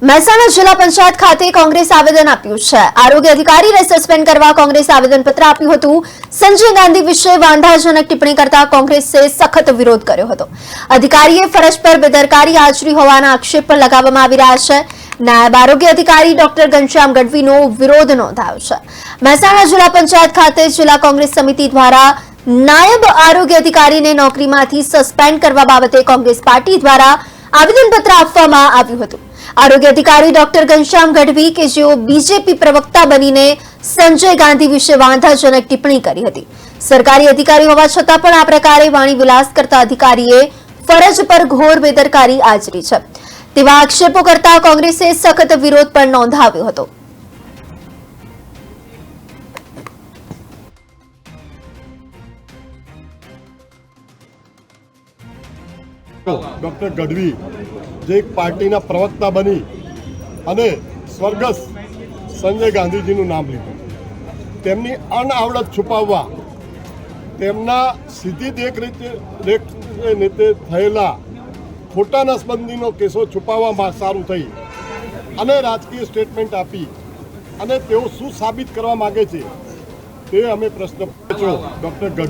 મહેસાણા જિલ્લા પંચાયત ખાતે કોંગ્રેસ આવેદન આપ્યું છે। આરોગ્ય અધિકારીને સસ્પેન્ડ કરવા કોંગ્રેસે આવેદનપત્ર આપ્યું હતું। સંજય ગાંધી વિશે વાંધાજનક ટિપ્પણી કરતા કોંગ્રેસે સખત વિરોધ કર્યો હતો। અધિકારીએ ફરજ પર બેદરકારી આચરી હોવાના આક્ષેપ પણ લગાવવામાં આવી રહ્યા છે। નાયબ આરોગ્ય અધિકારી ડોક્ટર ઘનશ્યામ ગઢવીનો વિરોધ નોંધાયો છે। મહેસાણા જિલ્લા પંચાયત ખાતે જિલ્લા કોંગ્રેસ સમિતિ દ્વારા નાયબ આરોગ્ય અધિકારીને નોકરીમાંથી સસ્પેન્ડ કરવા બાબતે કોંગ્રેસ પાર્ટી દ્વારા આવેદનપત્ર આપવામાં આવ્યું હતું। આરોગ્ય અધિકારી ડોક્ટર ઘનશ્યામ ગઢવી કે જેઓ બીજેપી પ્રવક્તા બનીને સંજય ગાંધી વિશે વાંધાજનક ટિપ્પણી કરી હતી। સરકારી અધિકારી હોવા છતાં પણ આ પ્રકારે વાણી વિલાસ કરતા અધિકારીએ ફરજ પર ઘોર બેદરકારી આચરી છે તેવા આક્ષેપો કરતા કોંગ્રેસે સખત વિરોધ પણ નોંધાવ્યો હતો। ડૉક્ટર ગઢવી જે એક પાર્ટીના પ્રવક્તા બની અને સ્વર્ગસ્થ સંજય ગાંધીજીનું નામ લીધું, તેમની અનાવડત છુપાવવા, તેમના સીધી દેખરેખ થયેલા ખોટા નસબંધીનો કેસો છુપાવવામાં સારું થઈ અને રાજકીય સ્ટેટમેન્ટ આપી અને તેઓ શું સાબિત કરવા માગે છે તે અમે પ્રશ્ન પૂછ્યો। ડૉક્ટર